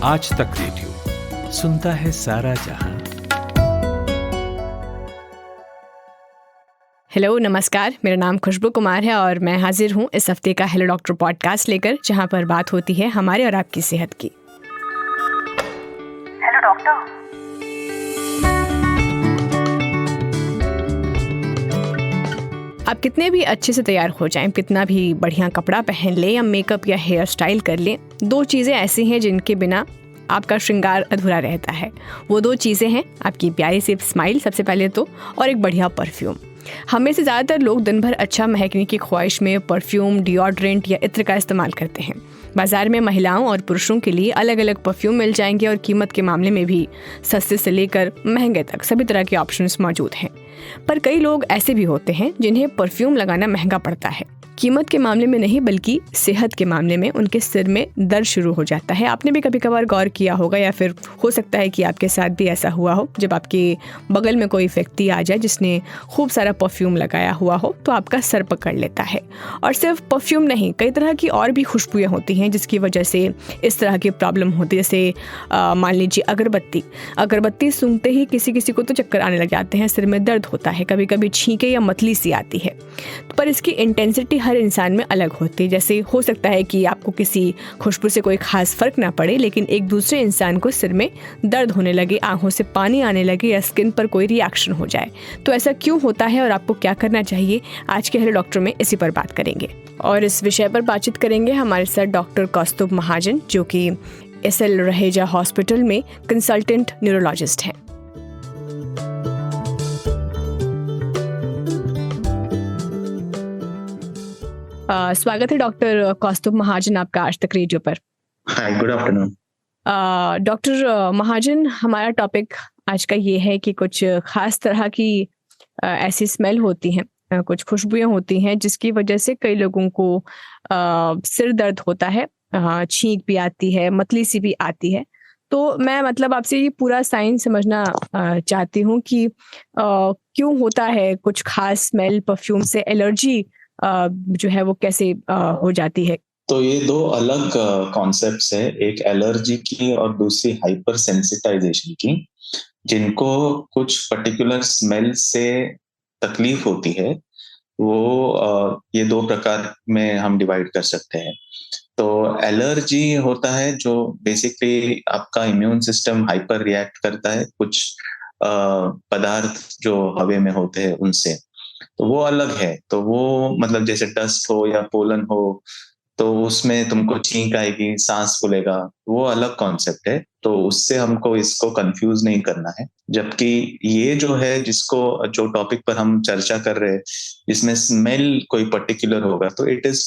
आज तक रेडियो सुनता है सारा जहां। हेलो, नमस्कार। मेरा नाम खुशबू कुमार है और मैं हाजिर हूँ इस हफ्ते का हेलो डॉक्टर पॉडकास्ट लेकर, जहाँ पर बात होती है हमारे और आपकी सेहत की। Hello doctor. आप कितने भी अच्छे से तैयार हो जाएं, कितना भी बढ़िया कपड़ा पहन लें या मेकअप या हेयर स्टाइल कर लें, दो चीज़ें ऐसी हैं जिनके बिना आपका श्रृंगार अधूरा रहता है। वो दो चीज़ें हैं आपकी प्यारी सी स्माइल सबसे पहले तो, और एक बढ़िया परफ्यूम। हमें से ज़्यादातर लोग दिन भर अच्छा महकने की ख्वाहिश में परफ्यूम, डिओड्रेंट या इत्र का इस्तेमाल करते हैं। बाज़ार में महिलाओं और पुरुषों के लिए अलग अलग परफ्यूम मिल जाएंगे और कीमत के मामले में भी सस्ते से लेकर महंगे तक सभी तरह के ऑप्शंस मौजूद हैं। पर कई लोग ऐसे भी होते हैं जिन्हें परफ्यूम लगाना महंगा पड़ता है। कीमत के मामले में नहीं, बल्कि सेहत के मामले में उनके सिर में दर्द शुरू हो जाता है। आपने भी कभी कभार गौर किया होगा, या फिर हो सकता है कि आपके साथ भी ऐसा हुआ हो, जब आपके बगल में कोई व्यक्ति आ जाए जिसने खूब सारा परफ्यूम लगाया हुआ हो तो आपका सर पकड़ लेता है। और सिर्फ परफ्यूम नहीं, कई तरह की और भी खुशबुएं होती हैं जिसकी वजह से इस तरह की प्रॉब्लम होती है। जैसे मान लीजिए अगरबत्ती सूंघते ही किसी को तो चक्कर आने लग जाते हैं, सिर में दर्द होता है, कभी कभी छींके या मतली सी आती है। पर इसकी इंटेंसिटी हर इंसान में अलग होती है। जैसे हो सकता है कि आपको किसी खुशबू से कोई खास फर्क ना पड़े, लेकिन एक दूसरे इंसान को सिर में दर्द होने लगे, आंखों से पानी आने लगे या स्किन पर कोई रिएक्शन हो जाए। तो ऐसा क्यों होता है और आपको क्या करना चाहिए, आज के हेलो डॉक्टर में इसी पर बात करेंगे। और इस विषय पर बातचीत करेंगे हमारे साथ डॉक्टर कौस्तुभ महाजन, जो कि SL रहेजा हॉस्पिटल में कंसल्टेंट न्यूरोलॉजिस्ट हैं। स्वागत है डॉक्टर कौस्तुभ महाजन आपका आज तक रेडियो पर। हाय, गुड आफ्टरनून। डॉक्टर महाजन, हमारा टॉपिक आज का ये है कि कुछ खास तरह की ऐसी स्मेल होती हैं, कुछ खुशबुएं होती हैं जिसकी वजह से कई लोगों को सिर दर्द होता है, छींक भी आती है, मतली सी भी आती है। तो मैं आपसे ये पूरा साइंस समझना चाहती हूँ कि क्यों होता है कुछ खास स्मेल, परफ्यूम से एलर्जी जो है वो कैसे हो जाती है। तो ये दो अलग कॉन्सेप्ट्स है, एक एलर्जी की और दूसरी हाइपर सेंसिटाइजेशन की। जिनको कुछ पर्टिकुलर स्मेल से तकलीफ होती है, वो ये दो प्रकार में हम डिवाइड कर सकते हैं। तो एलर्जी होता है जो बेसिकली आपका इम्यून सिस्टम हाइपर रिएक्ट करता है कुछ पदार्थ जो हवा में होते हैं उनसे, तो वो अलग है। तो वो जैसे डस्ट हो या पोलन हो, तो उसमें तुमको छींक आएगी, सांस फूलेगा, वो अलग कॉन्सेप्ट है। तो उससे हमको इसको कंफ्यूज नहीं करना है। जबकि ये जो है, जो टॉपिक पर हम चर्चा कर रहे हैं, जिसमें स्मेल कोई पर्टिकुलर होगा, तो it is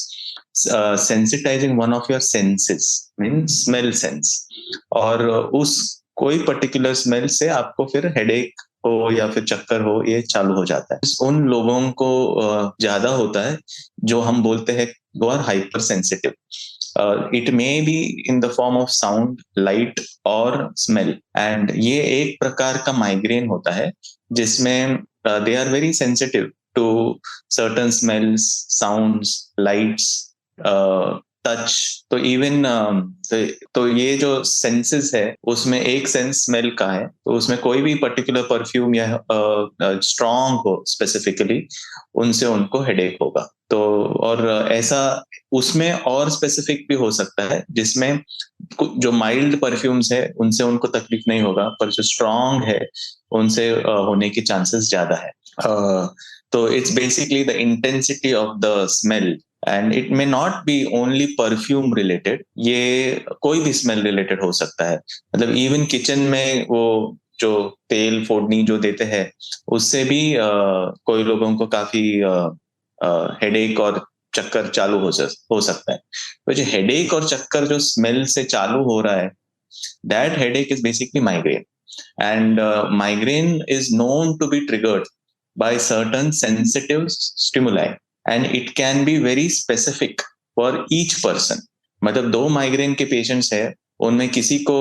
sensitising one of your senses, means smell sense. और उस कोई पर्टिकुलर स्मेल से आपको फिर हेडेक हो या फिर चक्कर हो, ये चालू हो जाता है। उन लोगों को ज्यादा होता है जो हम बोलते हैं वो are hyper sensitive. It may be in the form of sound, light और स्मेल। एंड ये एक प्रकार का माइग्रेन होता है जिसमें they are very sensitive to certain smells, sounds, lights, touch. तो इवन तो ये जो सेंसेस है उसमें एक सेंस स्मेल का है, तो उसमें कोई भी पर्टिकुलर परफ्यूम या स्ट्रॉन्ग हो स्पेसिफिकली, उनसे उनको हेडेक होगा। तो और ऐसा उसमें और स्पेसिफिक भी हो सकता है जिसमें जो माइल्ड परफ्यूम्स है उनसे उनको तकलीफ नहीं होगा, पर जो स्ट्रॉन्ग है उनसे होने की चांसेस ज्यादा है। तो it's basically the intensity of the smell, and it may not be only perfume related, ये कोई भी स्मेल रिलेटेड हो सकता है। इवन किचन में वो जो तेल फोड़नी जो देते हैं, उससे भी कोई लोगों को काफी हेडेक और चक्कर चालू हो सकता है। तो जो हेडेक और चक्कर जो स्मेल से चालू हो रहा है, that headache is basically migraine. And migraine is known to be triggered by certain sensitive stimuli, and it can be very specific for each person। दो माइग्रेन के पेशेंट्स है, उनमें किसी को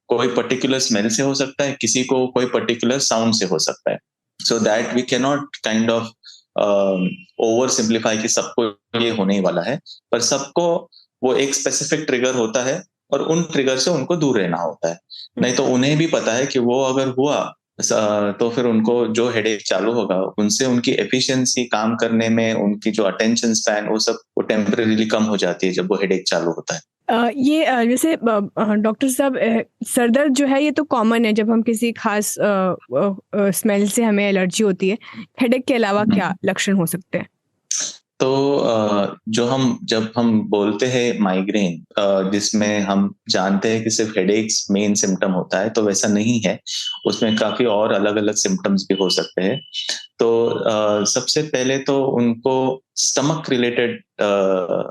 कोई पर्टिकुलर स्मेल से हो सकता है, किसी को कोई पर्टिकुलर साउंड से हो सकता है। So that we can not kind of oversimplify कि सबको ये होने ही वाला है, पर सबको वो एक स्पेसिफिक ट्रिगर होता है और उन ट्रिगर से उनको दूर रहना होता है। नहीं तो उन्हें भी पता है कि वो अगर हुआ तो फिर उनको जो हेडेक चालू होगा उनसे उनकी एफिशिएंसी काम करने में, उनकी जो अटेंशन स्पैन, वो सब वो टेम्परेरीली कम हो जाती है जब वो हेडेक चालू होता है। जैसे डॉक्टर साहब, सर दर्द जो है ये तो कॉमन है जब हम किसी खास स्मेल से हमें एलर्जी होती है। हेडेक के अलावा क्या लक्षण हो सकते हैं? तो जब हम बोलते हैं माइग्रेन, जिसमें हम जानते हैं कि सिर्फ हेडेक्स मेन सिम्टम होता है, तो वैसा नहीं है। उसमें काफी और अलग अलग सिम्टम्स भी हो सकते हैं। तो सबसे पहले तो उनको स्टमक रिलेटेड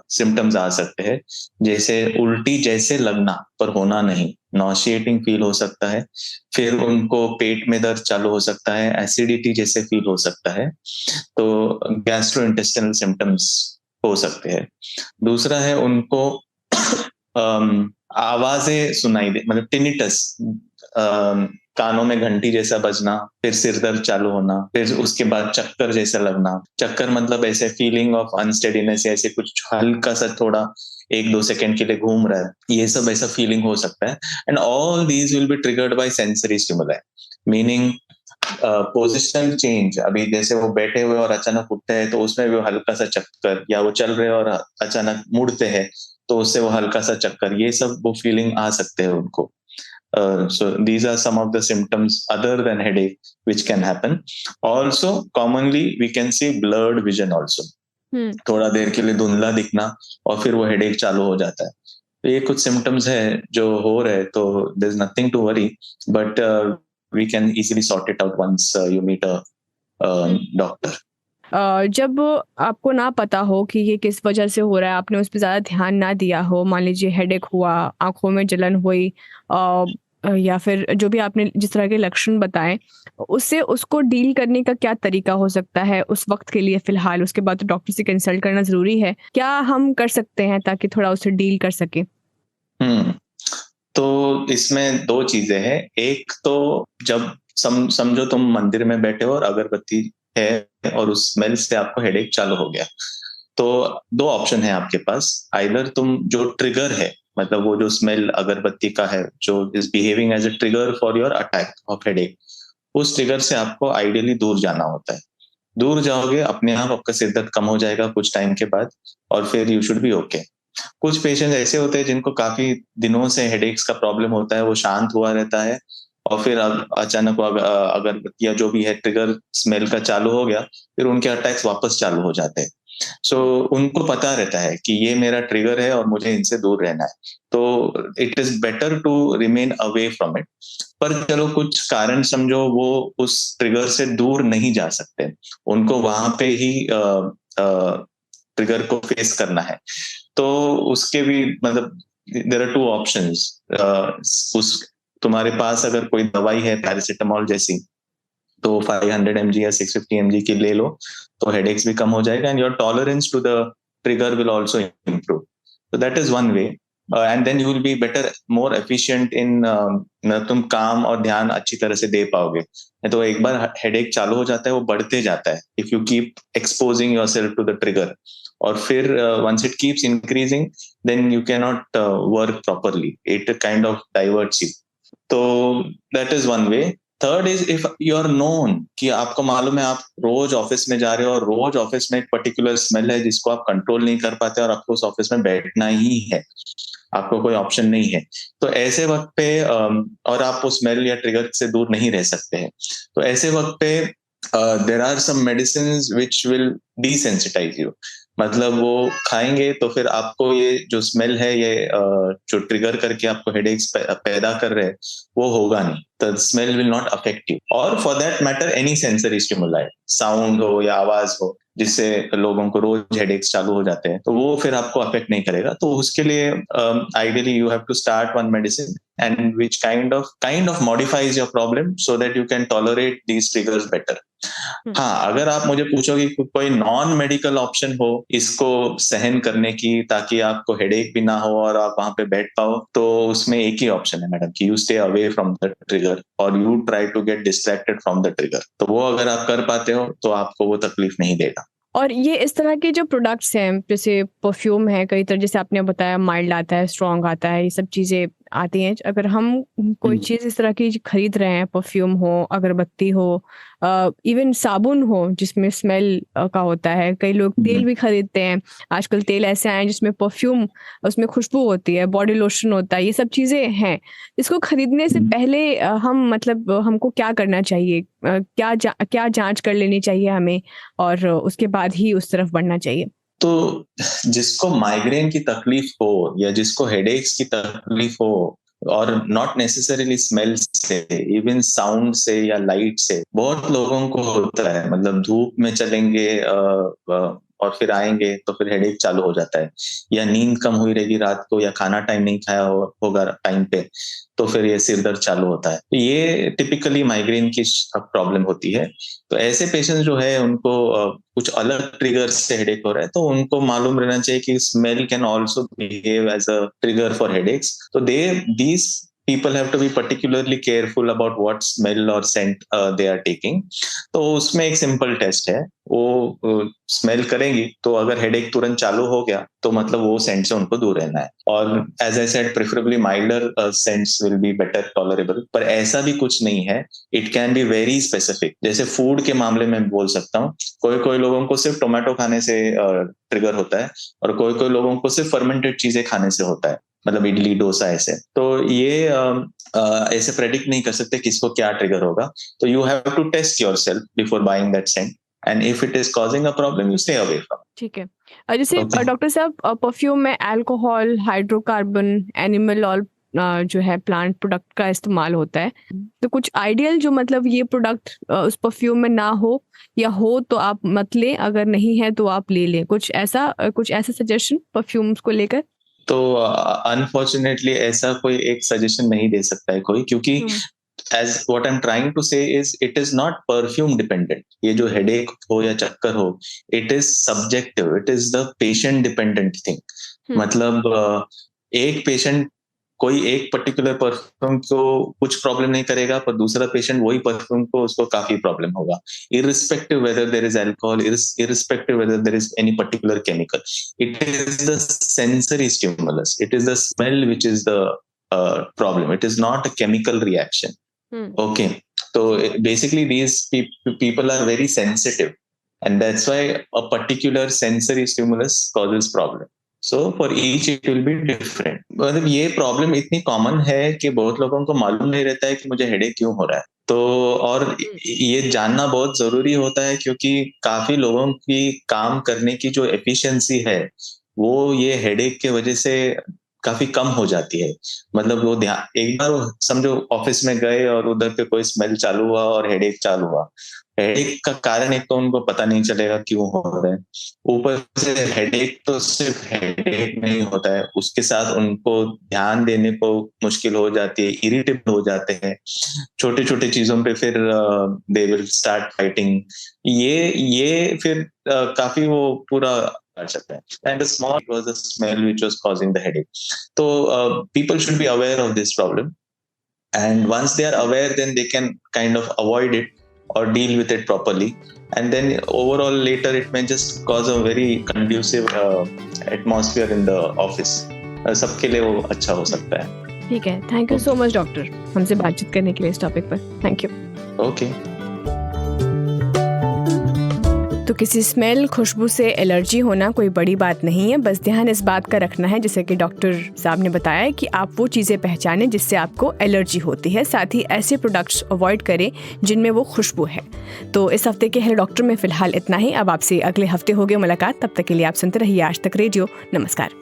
सिम्टम्स आ सकते हैं, जैसे उल्टी जैसे लगना पर होना नहीं, नॉशिएटिंग फील हो सकता है। फिर उनको पेट में दर्द चालू हो सकता है, एसिडिटी जैसे फील हो सकता है। तो गैस्ट्रोइंटेस्टिनल सिम्टम्स हो सकते हैं। दूसरा है उनको आवाजें सुनाई दे, मतलब टिनिटस, कानों में घंटी जैसा बजना, फिर सिर दर्द चालू होना, फिर उसके बाद चक्कर जैसा लगना। चक्कर मतलब ऐसे फीलिंग ऑफ अनस्टेडीनेस, ऐसे कुछ हल्का सा थोड़ा 1-2 सेकंड के लिए घूम रहा है, ये सब ऐसा फीलिंग हो सकता है। And all these will be triggered by sensory stimuli, meaning positional change. अभी जैसे वो बैठे हुए और अचानक उठते हैं तो उसमें भी हल्का सा चक्कर, या वो चल रहे और अचानक मुड़ते हैं तो उससे वो हल्का सा चक्कर, ये सब वो फीलिंग आ सकते हैं उनको। So these are some of the symptoms other than headache which can happen. Also, commonly we can see blurred vision also. थोड़ा देर के लिए धुंधला दिखना और फिर वो हेडेक चालू हो जाता है। तो ये कुछ सिम्टम्स है जो हो रहे, तो there is nothing to worry, but we can easily sort it out once you meet a doctor. जब आपको ना पता हो कि ये किस वजह से हो रहा है, आपने उस पे ज़्यादा ध्यान ना दिया हो, मान लीजिए हेडेक हुआ, आँखों में जलन हुई, या फिर जो भी आपने जिस तरह के लक्षण बताएँ, उससे उसको डील करने का क्या तरीका हो सकता है उस वक़्त के लिए फ़िलहाल? उसके बाद तो डॉक्टर से कंसल्ट करना ज़रूरी है। क्या हम कर सकते हैं ताकि थोड़ा उससे डील कर सकें? हुँ। तो इसमें 2 चीज़ें हैं। एक तो जब समझो तुम मंदिर में बैठे हो और अगरबत्ती है और उस स्मेल से आपको हेडेक चालू हो गया। तो 2 ऑप्शन है आपके पास। आइदर तुम जो ट्रिगर है, मतलब वो जो स्मेल अगरबत्ती का है, जो is behaving as a trigger for your attack of headache, उस ट्रिगर से आपको आइडियली दूर जाना होता है। दूर जाओगे, अपने आप आपका सिर दर्द कम हो जाएगा कुछ टाइम के बाद, और फिर यू शुड बी ओके। कुछ पेशेंट ऐसे होते हैं जिनको काफ़ी दिनों से हेडेक्स का प्रॉब्लम होता है, वो शांत हुआ रहता है और फिर अचानक वो अगरबत्ती या जो भी है ट्रिगर स्मेल का चालू हो गया, फिर उनके अटैक्स वापस चालू हो जाते हैं। सो उनको पता रहता है कि ये मेरा ट्रिगर है और मुझे इनसे दूर रहना है। तो it is better to remain away from it. पर चलो कुछ कारण समझो वो उस ट्रिगर से दूर नहीं जा सकते, उनको वहाँ पे ही ट्रिगर को फेस करना है। तो उसके भी मतलब देयर आर 2 ऑप्शंस। उस तुम्हारे पास अगर कोई दवाई है पैरासिटामॉल जैसी, तो 500 mg या 650 mg की ले लो, तो हेडेक्स भी कम हो जाएगा and your tolerance to the trigger will also improve. So that is one way. And then you will be better, more efficient in तुम काम और ध्यान अच्छी तरह से दे पाओगे। नहीं तो एक बार हेडेक चालू हो जाता है, वो बढ़ते जाता है if you keep exposing yourself to the trigger, और फिर once it keeps increasing then you cannot work properly, it kind of diverts you. तो that is one way. Third is if you are known, कि आपको मालूम है आप रोज office में जा रहे हो और रोज ऑफिस में एक पर्टिकुलर स्मेल है जिसको आप कंट्रोल नहीं कर पाते और आपको उस ऑफिस में बैठना ही है, आपको कोई ऑप्शन नहीं है, तो ऐसे वक्त पे और आप उस स्मेल या ट्रिगर से दूर नहीं रह सकते हैं, तो ऐसे वक्त पे there are some medicine which will desensitise you. मतलब वो खाएंगे तो फिर आपको ये जो स्मेल है, ये जो ट्रिगर करके आपको हेडेक्स पैदा कर रहे हैं, वो होगा नहीं। The smell will not affect you, और for that matter any sensory stimuli, sound हो या आवाज हो, जिससे लोगों को रोज हेडेक्स चालू हो जाते हैं, तो वो फिर आपको अफेक्ट नहीं करेगा। तो उसके लिए ideally you have to start one medicine and which kind of modifies your problem so that you can tolerate these triggers better. हाँ, अगर आप मुझे पूछोगे कि कोई नॉन मेडिकल ऑप्शन हो इसको सहन करने की, ताकि आपको हेडेक भी ना हो और आप वहां पे बैठ पाओ, तो उसमें एक ही ऑप्शन है मैडम, कि you stay away from the trigger और you try to get distracted from the trigger. तो वो अगर आप कर पाते हो तो आपको वो तकलीफ नहीं देगा। और ये इस तरह के जो प्रोडक्ट्स हैं, जैसे परफ्यूम है, कई तरह, जैसे आपने बताया माइल्ड आता है, स्ट्रॉन्ग आता है, ये सब चीज़ें आती हैं। अगर हम कोई चीज़ इस तरह की खरीद रहे हैं, परफ्यूम हो, अगरबत्ती हो, इवन साबुन हो जिसमें स्मेल का होता है, कई लोग तेल भी खरीदते हैं। आजकल तेल ऐसे आए हैं जिसमें परफ्यूम, उसमें खुशबू होती है, बॉडी लोशन होता है, ये सब चीज़ें हैं। इसको खरीदने से पहले हम मतलब हमको क्या करना चाहिए? क्या जांच कर लेनी चाहिए हमें, और उसके बाद ही उस तरफ बढ़ना चाहिए? तो जिसको माइग्रेन की तकलीफ हो या जिसको हेडेक्स की तकलीफ हो, और नॉट नेसेसरीली स्मेल से, इवन साउंड से या लाइट से, बहुत लोगों को होता है। मतलब धूप में चलेंगे और फिर आएंगे तो फिर हेडेक चालू हो जाता है, या नींद कम हुई रहेगी रात को, या खाना टाइम नहीं खाया होगा टाइम पे, तो फिर ये सिर दर्द चालू होता है। तो ये टिपिकली माइग्रेन की प्रॉब्लम होती है। तो ऐसे पेशेंट जो है उनको कुछ अलग ट्रिगर से हेडेक हो रहा है, तो उनको मालूम रहना चाहिए कि smell can also behave as a trigger for headaches. तो these people have to be particularly careful about what smell or scent they are taking. तो उसमें एक सिंपल टेस्ट है, वो स्मेल करेंगी तो अगर हेडेक तुरंत चालू हो गया तो मतलब वो सेंट से उनको दूर रहना है। और as I said, preferably milder scents will be better tolerable. पर ऐसा भी कुछ नहीं है, it can be very specific. जैसे फूड के मामले में बोल सकता हूँ, कोई कोई लोगों को सिर्फ टोमेटो खाने से ट्रिगर होता है, और कोई कोई लोगों को सिर्फ फर्मेंटेड चीजें खाने से होता है, मतलब इडली डोसा ऐसे। तो ये ऐसे प्रेडिक्ट नहीं कर सकते किसको क्या ट्रिगर होगा। तो you have to test yourself before buying that scent, and if it is causing a problem, you stay away from. ठीक है। जैसे Okay. डॉक्टर साहब, परफ्यूम में अल्कोहल, हाइड्रोकार्बन, एनिमल ऑयल, जो है प्लांट प्रोडक्ट का इस्तेमाल होता है। तो कुछ आइडियल जो मतलब ये प्रोडक्ट उस परफ्यूम में ना हो, या हो तो आप मत लें, अगर नहीं है तो आप ले लें, कुछ ऐसा सजेशन परफ्यूम्स को लेकर? तो अनफॉर्चुनेटली ऐसा कोई एक सजेशन नहीं दे सकता है कोई, क्योंकि as what I'm trying to say is it is not perfume dependent. ये जो headache हो या चक्कर हो, it is subjective, it is the patient dependent thing. मतलब एक पेशेंट कोई एक पर्टिकुलर परफ्यूम को कुछ प्रॉब्लम नहीं करेगा, पर दूसरा पेशेंट वही परफ्यूम को उसको काफी प्रॉब्लम होगा, irrespective whether there is alcohol, irrespective whether there is any particular chemical. It is the sensory stimulus, it is the smell which is the problem. It is not a chemical reaction. Okay, so basically these people are very sensitive, and that's why a particular sensory stimulus causes problem. So for each it will be different. मतलब ये problem इतनी common है कि बहुत लोगों को मालूम नहीं रहता है कि मुझे हेडेक क्यों हो रहा है। तो और ये जानना बहुत जरूरी होता है, क्योंकि काफी लोगों की काम करने की जो एफिशिएंसी है वो ये हेडेक के वजह से काफी कम हो जाती है। मतलब वो ध्यान, एक बार समझो ऑफिस में गए और उधर पे कोई स्मेल चालू हुआ और हेडेक चालू हुआ, हेडेक का कारण एक तो उनको पता नहीं चलेगा क्यों हो रहा है, ऊपर से हेडेक तो सिर्फ हेडेक नहीं होता है, उसके साथ उनको ध्यान देने को मुश्किल हो जाती है, इरिटेबल हो जाते हैं छोटे छोटे चीजों पे, फिर दे विल स्टार्ट फाइटिंग। ये फिर काफी वो पूरा कर सकते हैं। And the small was the smell which was causing the headache. So people should be aware of this problem, and once they are aware, then they can kind of avoid it or deal with it properly, and then overall later it may just cause a very conducive atmosphere in the office. सबके लिए वो अच्छा हो सकता है। ठीक है, thank you so much doctor, हमसे बातचीत करने के लिए इस टॉपिक पर। Thank you. ओके। तो किसी स्मेल, खुशबू से एलर्जी होना कोई बड़ी बात नहीं है, बस ध्यान इस बात का रखना है, जैसे कि डॉक्टर साहब ने बताया, कि आप वो चीज़ें पहचानें जिससे आपको एलर्जी होती है। साथ ही ऐसे प्रोडक्ट्स अवॉइड करें जिनमें वो खुशबू है। तो इस हफ्ते के हेलो डॉक्टर में फ़िलहाल इतना ही। अब आपसे अगले हफ्ते होगी मुलाकात, तब तक के लिए आप सुनते रहिए आज तक रेडियो। नमस्कार।